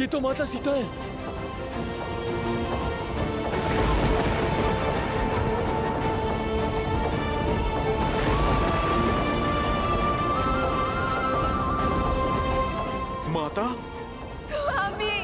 ये तो माता सीता है। माता, स्वामी,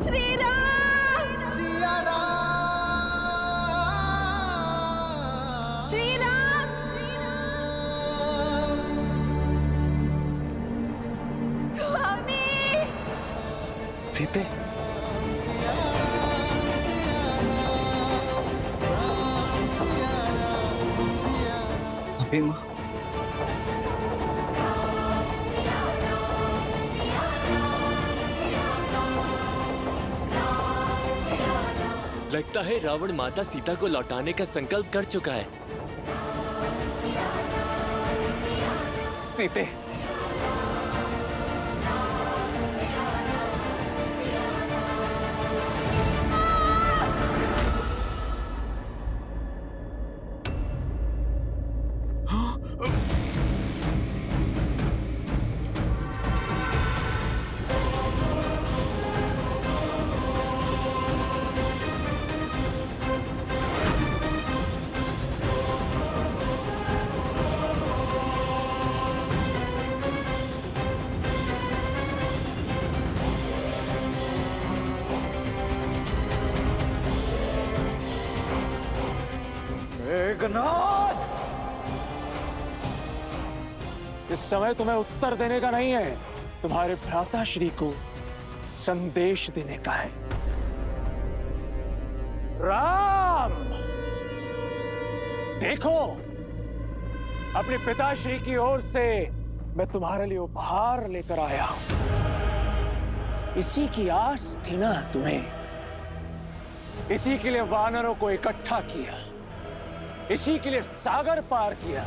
श्री राम, सिया राम, श्री राम, स्वामी, सीते, सिया राम, सिया राम, सिया राम, सिया राम। अभी माँ, लगता है रावण माता सीता को लौटाने का संकल्प कर चुका है। सीते, मेघनाथ, इस समय तुम्हें उत्तर देने का नहीं है, तुम्हारे भ्राता श्री को संदेश देने का है। राम, देखो, अपने पिताश्री की ओर से मैं तुम्हारे लिए उपहार लेकर आया हूं। इसी की आस थी ना तुम्हें, इसी के लिए वानरों को इकट्ठा किया, इसी के लिए सागर पार किया,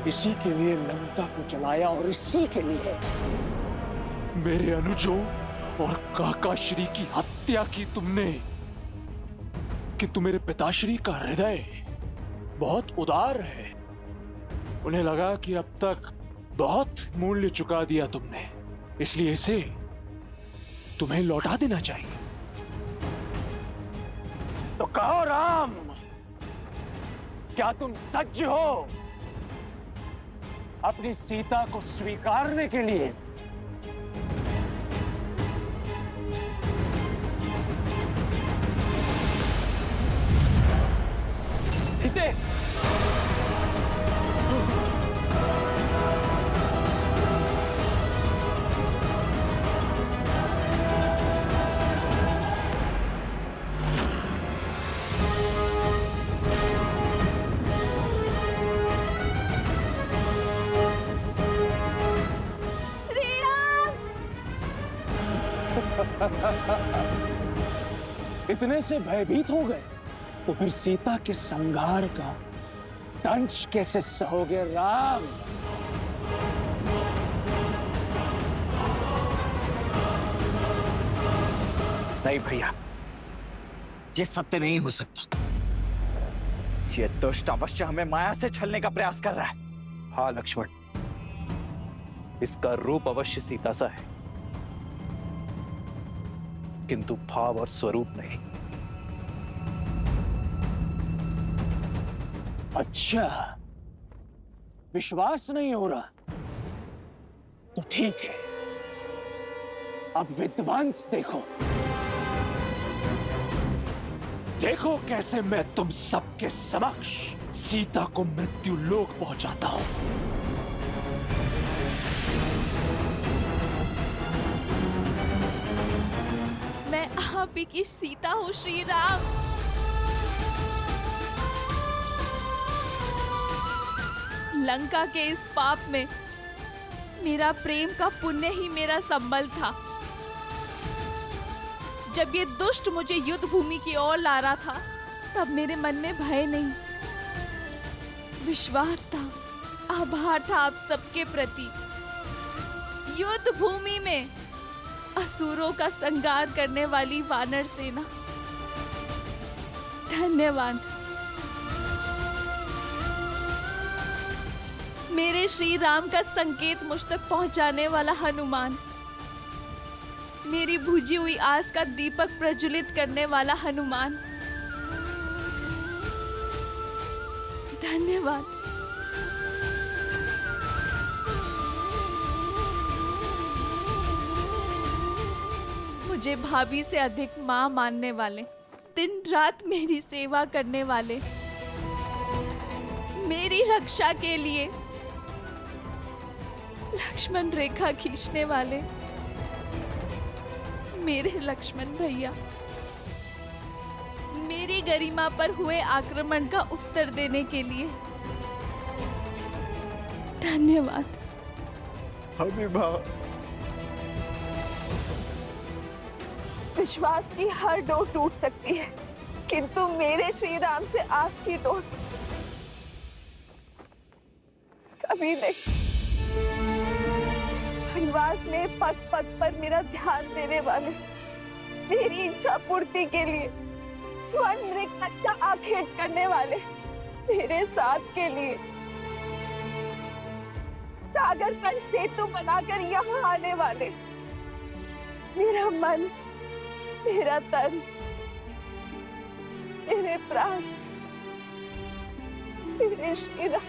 इसी के लिए लंका को जलाया और इसी के लिए मेरे अनुजों और काकाश्री की हत्या की तुमने। किंतु मेरे पिताश्री का हृदय बहुत उदार है। उन्हें लगा कि अब तक बहुत मूल्य चुका दिया तुमने, इसलिए इसे तुम्हें लौटा देना चाहिए। तो कहो राम, क्या तुम सज्ज हो अपनी सीता को स्वीकारने के लिए? सीते, इतने से भयभीत हो गए तो फिर सीता के संहार का दंश कैसे सहोगे राम? नहीं भैया, ये सत्य नहीं हो सकता। ये दुष्ट अवश्य हमें माया से छलने का प्रयास कर रहा है। हाँ लक्ष्मण, इसका रूप अवश्य सीता सा है, किंतु भाव और स्वरूप नहीं। अच्छा, विश्वास नहीं हो रहा तो ठीक है, अब विध्वंस देखो। देखो कैसे मैं तुम सबके समक्ष सीता को मृत्यु लोक पहुंचाता हूं। मैं आप ही की सीता हूँ श्री राम। लंका के इस पाप में मेरा प्रेम का पुण्य ही मेरा संबल था। जब ये दुष्ट मुझे युद्ध भूमि की ओर ला रहा था, तब मेरे मन में भय नहीं, विश्वास था, आभार था आप सबके प्रति। युद्ध भूमि में असुरों का संहार करने वाली वानर सेना, धन्यवाद। मेरे श्री राम का संकेत मुझ तक पहुंचाने वाला हनुमान, मेरी बुझी हुई आस का दीपक प्रज्वलित करने वाला हनुमान, धन्यवाद। मुझे भाभी से अधिक माँ मानने वाले, दिन रात मेरी सेवा करने वाले, मेरी रक्षा के लिए लक्ष्मण रेखा खींचने वाले, मेरे लक्ष्मण भैया, मेरी गरिमा पर हुए आक्रमण का उत्तर देने के लिए धन्यवाद। हबीबा, विश्वास की हर डोर टूट सकती है, किंतु मेरे श्री राम से आस की डोर कभी नहीं। वनवास में पग पग पर मेरा ध्यान देने वाले, मेरी इच्छा पूर्ति के लिए स्वर्ण मृग तक का आखेट करने वाले, मेरे साथ के लिए सागर पर सेतु बनाकर यहाँ आने वाले, मेरा मन, मेरा तन, मेरे प्राण, मेरे श्री राम,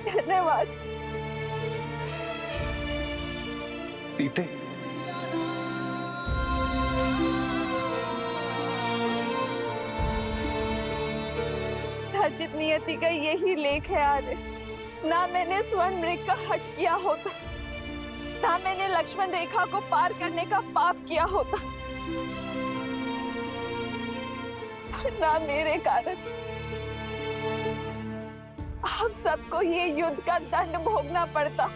धन्यवाद। सीते, अर्जित नियति का यही लेख है आर्य। ना मैंने स्वर्ण मृग का हट किया होता, ना मैंने लक्ष्मण रेखा को पार करने का पाप किया होता, ना मेरे कारण हम सबको ये युद्ध का दंड भोगना पड़ता।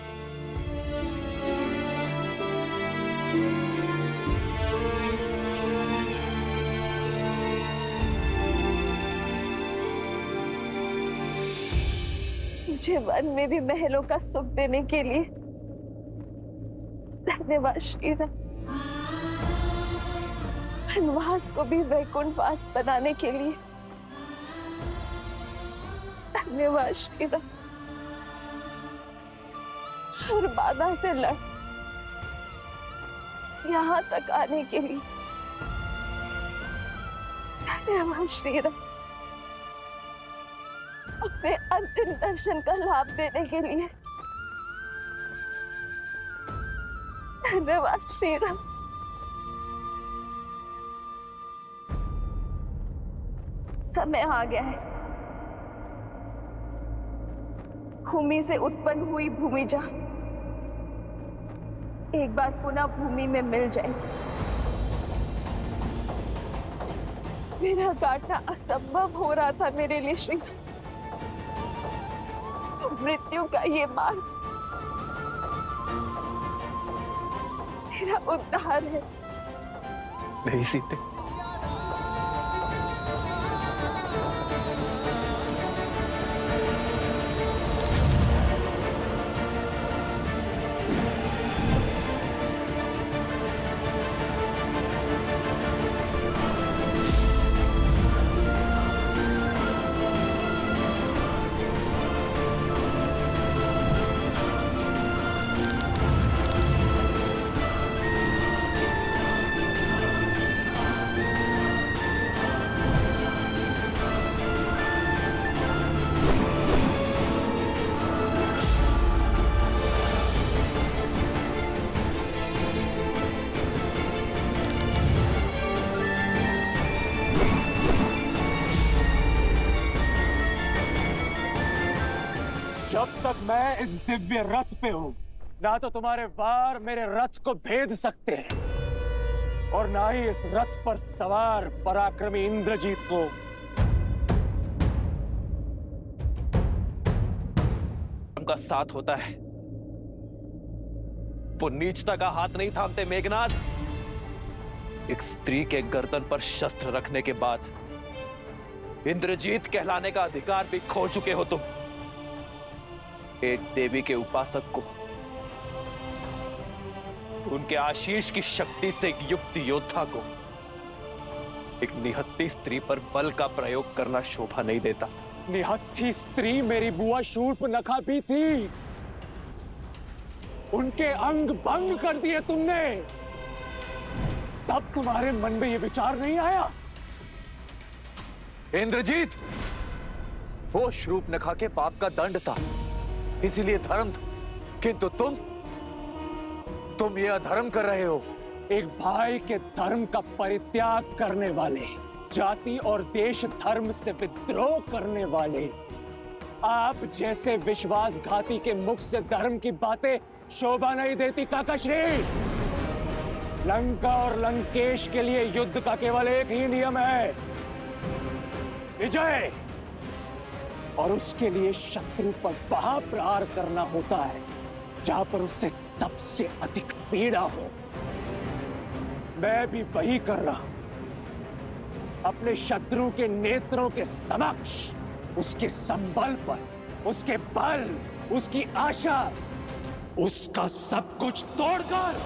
मुझे वन में भी महलों का सुख देने के लिए धन्यवाद श्री राम। वनवास को भी वैकुंठवास बनाने के लिए धन्यवाद श्री राम। हर बाधा से लड़ यहाँ तक आने के लिए धन्यवाद श्री राम। अपने अंतिम दर्शन का लाभ देने के लिए धन्यवाद श्री राम। समय आ गया है, भूमि से उत्पन्न हुई भूमिजा एक बार पुनः भूमि में मिल जाएगी। मेरा काटना असंभव हो रहा था मेरे लिए श्री, मृत्यु का ये मार्ग मेरा उद्धार है। नहीं सीते, जब तक मैं इस दिव्य रथ पे हूं, ना तो तुम्हारे वार मेरे रथ को भेद सकते हैं और ना ही इस रथ पर सवार पराक्रमी इंद्रजीत को उनका साथ होता है। वो नीचता का हाथ नहीं थामते मेघनाथ। एक स्त्री के गर्दन पर शस्त्र रखने के बाद इंद्रजीत कहलाने का अधिकार भी खो चुके हो तुम। एक देवी के उपासक को उनके आशीष की शक्ति से एक युक्त योद्धा को एक निहत्थी स्त्री पर बल का प्रयोग करना शोभा नहीं देता। निहत्थी स्त्री मेरी बुआ शूर्पनखा भी थी। उनके अंग भंग कर दिए तुमने, तब तुम्हारे मन में यह विचार नहीं आया? इंद्रजीत, वो शूर्पनखा के पाप का दंड था, इसीलिए धर्म था, किंतु तुम ये अधर्म कर रहे हो। एक भाई के धर्म का परित्याग करने वाले, जाति और देश धर्म से विद्रोह करने वाले, आप जैसे विश्वासघाती के मुख से धर्म की बातें शोभा नहीं देती काकाश्री। लंका और लंकेश के लिए युद्ध का केवल एक ही नियम है, विजय। और उसके लिए शत्रु पर वहां प्रहार करना होता है जहां पर उससे सबसे अधिक पीड़ा हो। मैं भी वही कर रहा हूं। अपने शत्रु के नेत्रों के समक्ष उसके संबल पर, उसके बल, उसकी आशा, उसका सब कुछ तोड़कर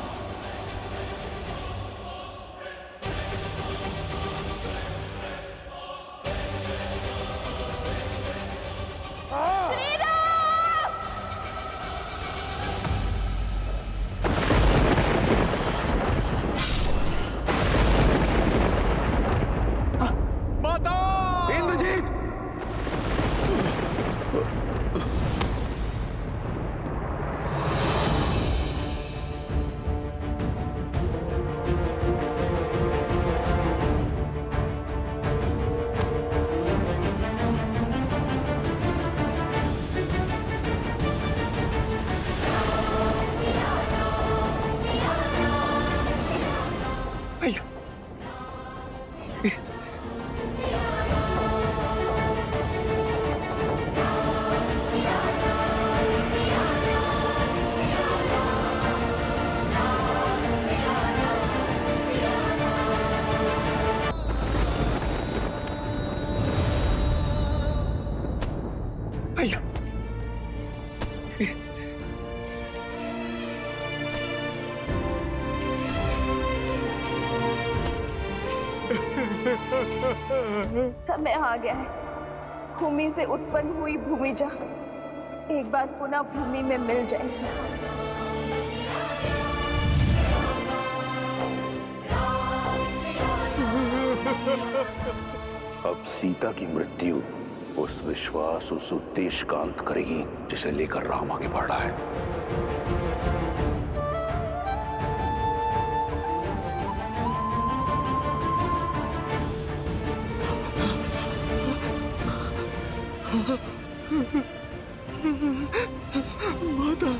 समय आ गया है। भूमि से उत्पन्न हुई भूमिजा एक बार पुनः भूमि में मिल जाएगी। अब सीता की मृत्यु उस विश्वास, उस उद्देश्य का अंत करेगी जिसे लेकर राम आगे बढ़ रहा है। माता,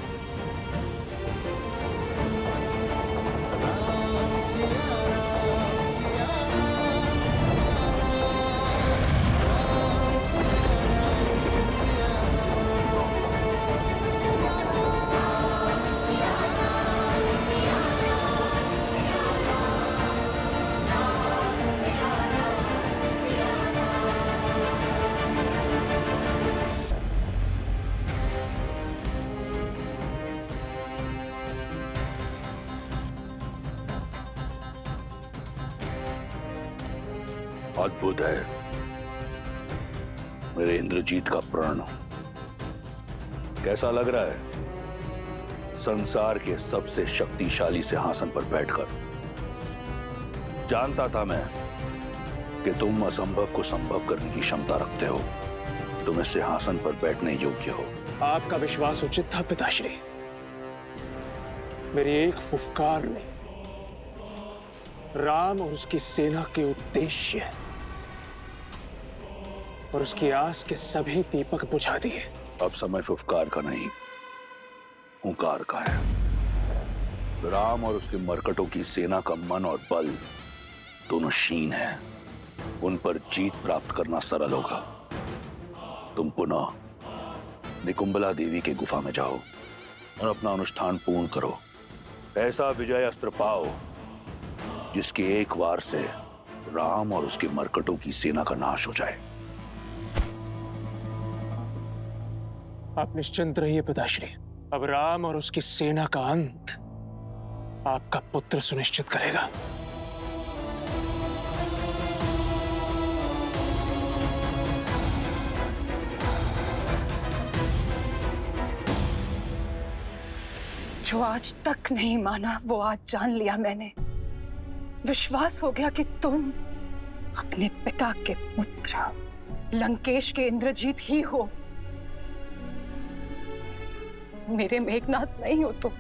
अद्भुत है मेरे इंद्रजीत का प्रण। कैसा लग रहा है संसार के सबसे शक्तिशाली सिंहासन पर बैठकर? जानता था मैं कि तुम असंभव को संभव करने की क्षमता रखते हो। तुम इस सिंहासन पर बैठने योग्य हो। आपका विश्वास उचित था पिताश्री। मेरी एक फुफकार ने राम और उसकी सेना के उद्देश्य और उसकी आस के सभी दीपक बुझा दिए। अब समय फुफकार का नहीं, हुंकार का है। राम और उसके मरकटों की सेना का मन और बल दोनों क्षीण है। उन पर जीत प्राप्त करना सरल होगा। तुम पुनः निकुंबला देवी के गुफा में जाओ और अपना अनुष्ठान पूर्ण करो। ऐसा विजय अस्त्र पाओ जिसके एक वार से राम और उसके मरकटों की सेना का नाश हो जाए। आप निश्चिंत रहिए पिताश्री। अब राम और उसकी सेना का अंत आपका पुत्र सुनिश्चित करेगा। जो आज तक नहीं माना वो आज जान लिया मैंने। विश्वास हो गया कि तुम अपने पिता के पुत्र लंकेश के इंद्रजीत ही हो, मेरे मेघनाथ नहीं हो तुम,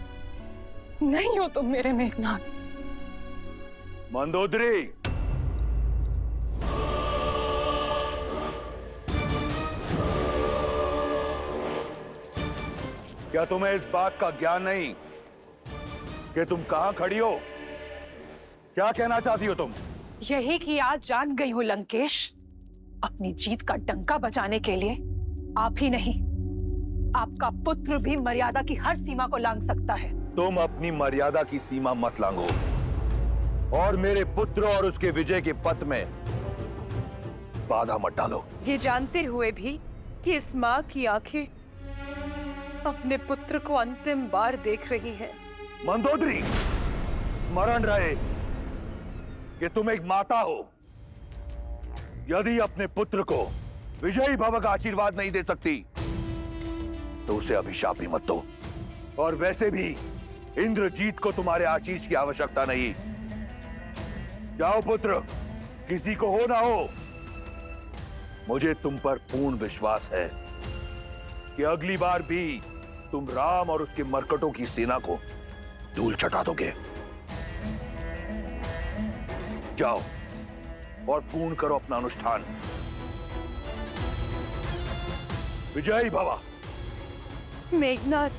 नहीं हो तुम मेरे मेघनाथ। मंदोदरी, क्या तुम्हें इस बात का ज्ञान नहीं कि तुम कहां खड़ी हो? क्या कहना चाहती हो तुम? यही कि आज जान गई हूं लंकेश, अपनी जीत का डंका बजाने के लिए आप ही नहीं, आपका पुत्र भी मर्यादा की हर सीमा को लांघ सकता है। तुम अपनी मर्यादा की सीमा मत लांघो और मेरे पुत्र और उसके विजय के पथ में बाधा मत डालो। ये जानते हुए भी कि इस माँ की आंखें अपने पुत्र को अंतिम बार देख रही हैं। मंदोदरी, स्मरण रहे कि तुम एक माता हो। यदि अपने पुत्र को विजयी भव का आशीर्वाद नहीं दे सकती तो उसे अभिशाप भी मत दो। और वैसे भी इंद्रजीत को तुम्हारे आशीष की आवश्यकता नहीं। जाओ पुत्र, किसी को हो ना हो, मुझे तुम पर पूर्ण विश्वास है कि अगली बार भी तुम राम और उसके मरकटों की सेना को धूल चटा दोगे। जाओ और पूर्ण करो अपना अनुष्ठान। विजयी भवा। मेघनाथ,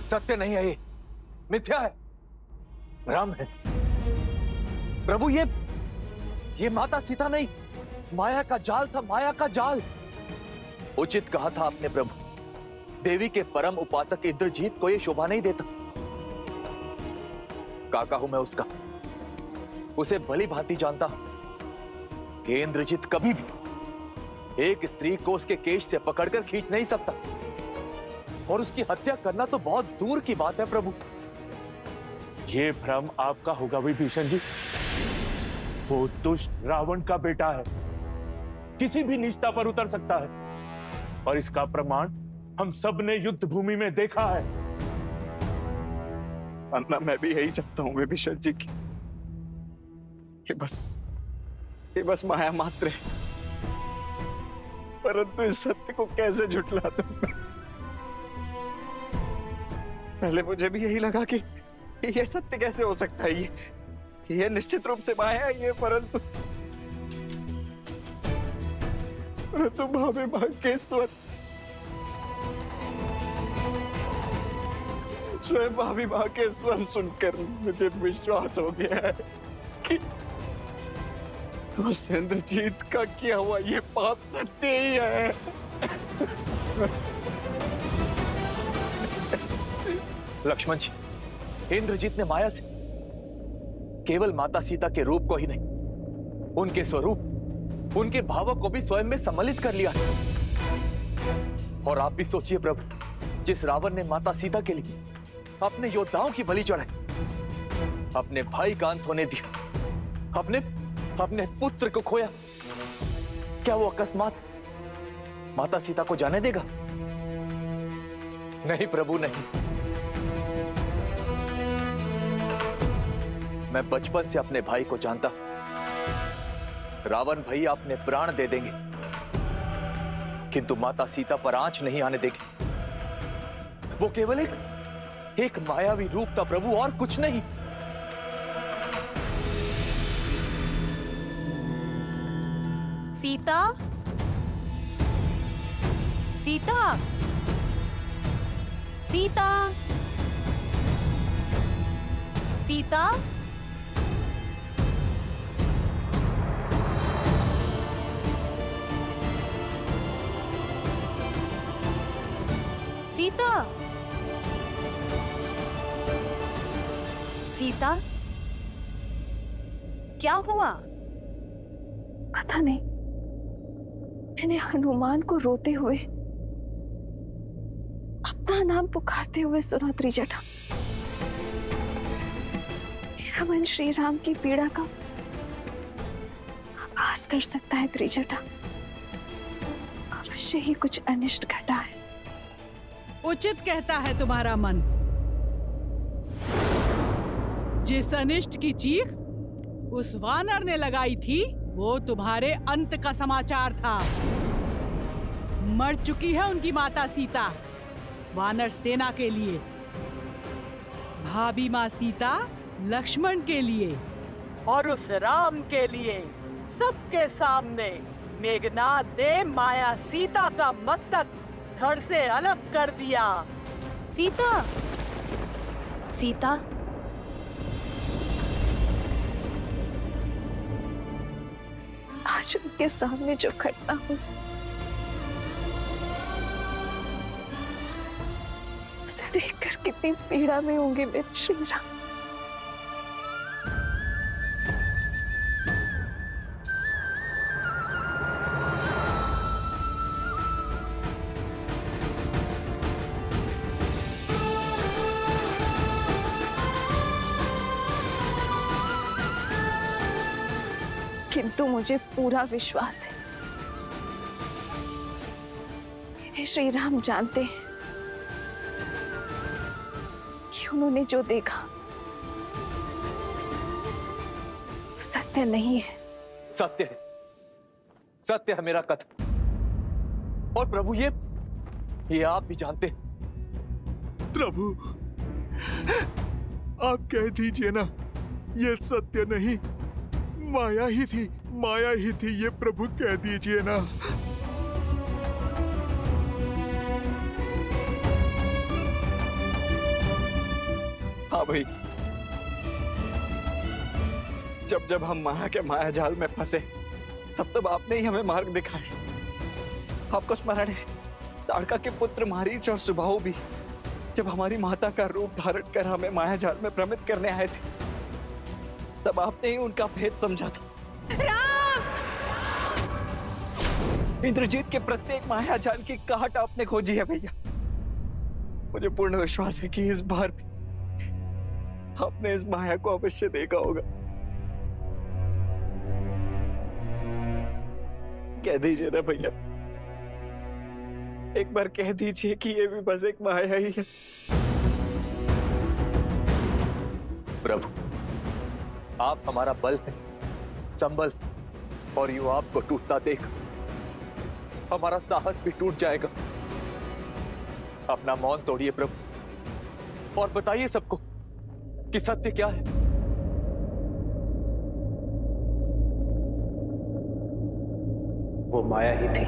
सत्य नहीं है, ये मिथ्या है, भ्रम है। प्रभु ये माता सीता नहीं, माया का जाल था, माया का जाल। उचित कहा था आपने प्रभु, देवी के परम उपासक इंद्रजीत को ये शोभा नहीं देता। काका हूं मैं उसका, उसे भली भांति जानता कि इंद्रजीत कभी भी एक स्त्री को उसके केश से पकड़कर खींच नहीं सकता, और उसकी हत्या करना तो बहुत दूर की बात है प्रभु। ये भ्रम आपका होगा विभीषण जी। वो दुष्ट रावण का बेटा है, किसी भी नीचता पर उतर सकता है, और इसका प्रमाण हम सब ने युद्ध भूमि में देखा है। अन्ना, मैं भी यही चाहता हूँ विभीषण जी की, ये बस माया मात्र है, परंतु इस सत्य को कैसे झुठला दूं मैं? पहले मुझे भी यही लगा कि ये सत्य कैसे हो सकता है, ये निश्चित रूप से माया है ये, परंतु भाभी मां के स्वयं भाभी मां के स्वर सुनकर मुझे विश्वास हो गया है कि उस इंद्रजीत का किया हुआ ये पाप सत्य ही है। लक्ष्मण जी, इंद्रजीत ने माया से केवल माता सीता के रूप को ही नहीं, उनके स्वरूप, उनके भावों को भी स्वयं में सम्मिलित कर लिया। और आप भी सोचिए प्रभु, जिस रावण ने माता सीता के लिए अपने योद्धाओं की बलि चढ़ाई, अपने भाई का अंत होने दिया, अपने पुत्र को खोया, क्या वो अकस्मात माता सीता को जाने देगा? नहीं प्रभु नहीं। मैं बचपन से अपने भाई को जानता, रावण भैया अपने प्राण दे देंगे, किंतु माता सीता पर आंच नहीं आने देंगे। वो केवल एक मायावी रूप था प्रभु, और कुछ नहीं। सीता, सीता, सीता, सीता, सीता, सीता, क्या हुआ? पता नहीं, मैंने हनुमान को रोते हुए, अपना नाम पुकारते हुए सुना त्रिजटा। मेरा मन श्री राम की पीड़ा का आभास कर सकता है त्रिजटा। अवश्य ही कुछ अनिष्ट घटा है। उचित कहता है तुम्हारा मन। जिस अनिष्ट की चीख उस वानर ने लगाई थी, वो तुम्हारे अंत का समाचार था। मर चुकी है उनकी माता सीता वानर सेना के लिए, भाभी माँ सीता लक्ष्मण के लिए, और उस राम के लिए सबके सामने मेघनाद ने माया सीता का मस्तक धड़ से अलग कर दिया। सीता, सीता, आज उनके सामने जो घटना हुई, उसे देखकर कितनी पीड़ा में होंगे मेरे श्री राम। किंतु मुझे पूरा विश्वास है, मेरे श्री राम जानते हैं कि उन्होंने जो देखा वो सत्य नहीं है। सत्य है, सत्य है मेरा कथन। और प्रभु ये आप भी जानते हैं। प्रभु, आप कह दीजिए ना, ये सत्य नहीं, माया ही थी, माया ही थी, ये प्रभु कह दीजिए ना। हाँ भाई, जब जब हम माया के माया जाल में फंसे, तब तब आपने ही हमें मार्ग दिखाया। आपको स्मरण है, ताड़का के पुत्र मारीच और सुबाहु भी जब हमारी माता का रूप धारण कर हमें माया जाल में भ्रमित करने आए थे, तब आपने ही उनका भेद समझा था। इंद्रजीत के प्रत्येक माया जाल की काट आपने खोजी है भैया। मुझे पूर्ण विश्वास है कि इस बार भी आपने इस माया को अवश्य देखा होगा। कह दीजिए ना भैया, एक बार कह दीजिए कि ये भी बस एक माया ही है। प्रभु, आप हमारा बल है, संबल, और यूं आपको टूटता देख हमारा साहस भी टूट जाएगा। अपना मौन तोड़िए प्रभु, और बताइए सबको कि सत्य क्या है। वो माया ही थी।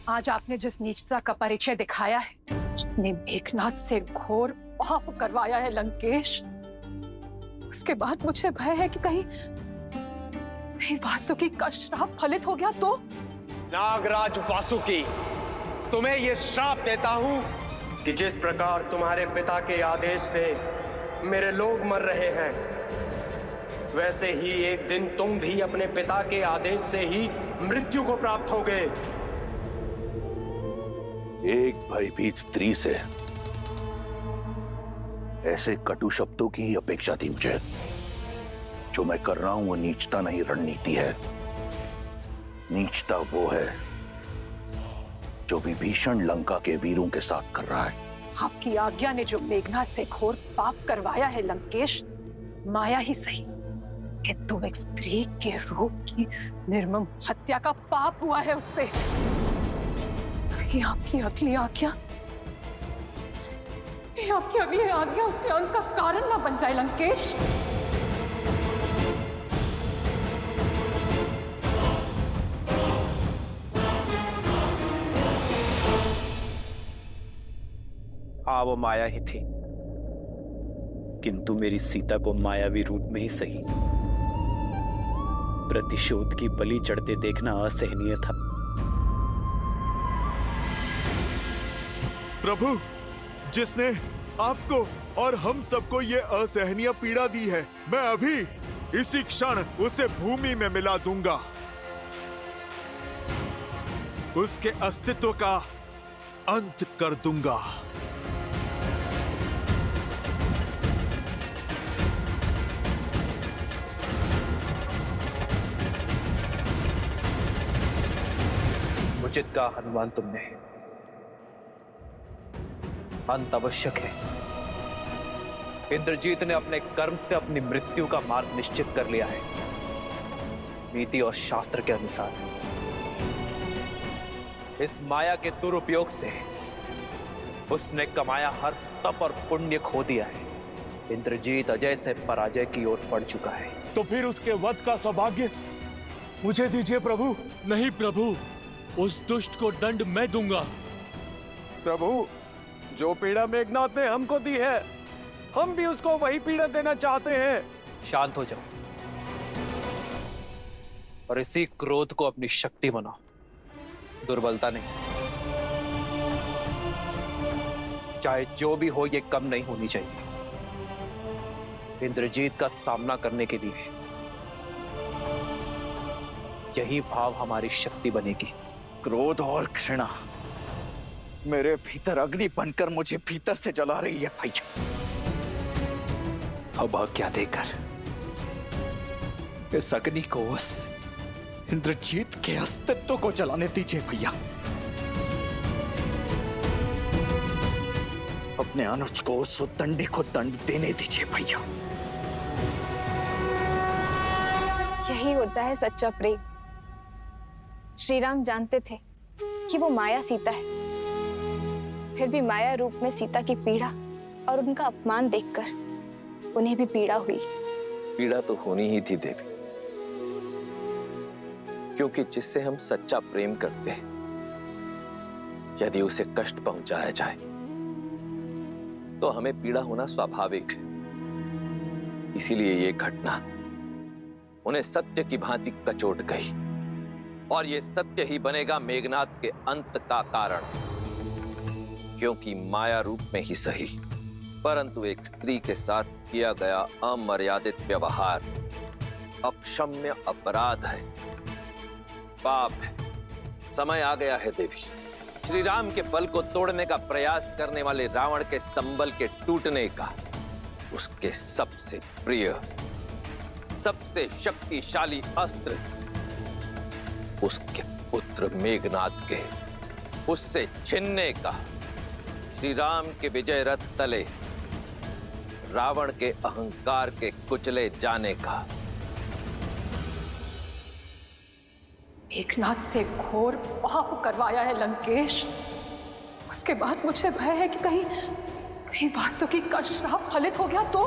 आज आपने जिस नीचता का परिचय दिखाया है, अपने मेघनाद से घोर पाप करवाया है लंकेश, उसके बाद मुझे भय है कि कहीं वासुकी का श्राप फलित हो गया तो। नागराज वासुकी, तुम्हें यह श्राप देता हूं कि जिस प्रकार तुम्हारे पिता के आदेश से मेरे लोग मर रहे हैं, वैसे ही एक दिन तुम भी अपने पिता के आदेश से ही मृत्यु को प्राप्त होगे। एक भयभीत स्त्री से ऐसे कटु शब्दों की अपेक्षा थी मुझे। जो मैं कर रहा हूं वो नीचता नहीं, रणनीति है। नीचता वो है जो विभीषण लंका के वीरों के साथ कर रहा है। आपकी आज्ञा ने जो मेघनाद से घोर पाप करवाया है लंकेश, माया ही सही, किंतु एक स्त्री के रूप की निर्मम हत्या का पाप हुआ है उससे। आपकी अगली आज्ञा, आपकी अगली आज्ञा उसके अंत का कारण ना बन जाए लंकेश। हाँ, वो माया ही थी। किंतु मेरी सीता को मायावी रूप में ही सही प्रतिशोध की बलि चढ़ते देखना असहनीय था। प्रभु, जिसने आपको और हम सबको ये असहनीय पीड़ा दी है, मैं अभी इसी क्षण उसे भूमि में मिला दूंगा। उसके अस्तित्व का अंत कर दूंगा। उचित कहा हनुमान तुमने। अंत आवश्यक है। इंद्रजीत ने अपने कर्म से अपनी मृत्यु का मार्ग निश्चित कर लिया है। नीति और शास्त्र के अनुसार इस माया के दुरुपयोग से उसने कमाया हर तप और पुण्य खो दिया है। इंद्रजीत अजय से पराजय की ओर बढ़ चुका है। तो फिर उसके वध का सौभाग्य मुझे दीजिए प्रभु। नहीं प्रभु, उस दुष्ट को दंड मैं दूंगा। प्रभु, जो पीड़ा मेघनाथ ने हमको दी है, हम भी उसको वही पीड़ा देना चाहते हैं। शांत हो जाओ और इसी क्रोध को अपनी शक्ति बनाओ, दुर्बलता नहीं। चाहे जो भी हो, ये कम नहीं होनी चाहिए। इंद्रजीत का सामना करने के लिए यही भाव हमारी शक्ति बनेगी। क्रोध और घृणा मेरे भीतर अग्नि बनकर मुझे भीतर से जला रही है भैया। अब आज्ञा देकर इस अग्नि को उस इंद्रजीत के अस्तित्व को जलाने दीजिए भैया। अपने अनुज को उस उद्दंडी को दंड देने दीजिए भैया। यही होता है सच्चा प्रेम। श्री राम जानते थे कि वो माया सीता है, फिर भी माया रूप में सीता की पीड़ा और उनका अपमान देखकर उन्हें भी पीड़ा हुई। पीड़ा तो होनी ही थी देवी, क्योंकि जिससे हम सच्चा प्रेम करते हैं, यदि उसे कष्ट पहुंचाया जाए तो हमें पीड़ा होना स्वाभाविक है। इसीलिए ये घटना उन्हें सत्य की भांति कचोट गई, और ये सत्य ही बनेगा मेघनाद के अंत का कारण। क्योंकि माया रूप में ही सही, परंतु एक स्त्री के साथ किया गया अमर्यादित व्यवहार अक्षम्य अपराध है, पाप है। समय आ गया है देवी। श्री राम के बल को तोड़ने का प्रयास करने वाले रावण के संबल के टूटने का, उसके सबसे प्रिय, सबसे शक्तिशाली अस्त्र, उसके पुत्र मेघनाद के उससे छीनने का, श्री राम के विजय रथ तले रावण के अहंकार के कुचले जाने का। मेघनाद से घोर पाप करवाया है लंकेश। उसके बाद मुझे भय है कि कहीं वासुकी का श्राप फलित हो गया तो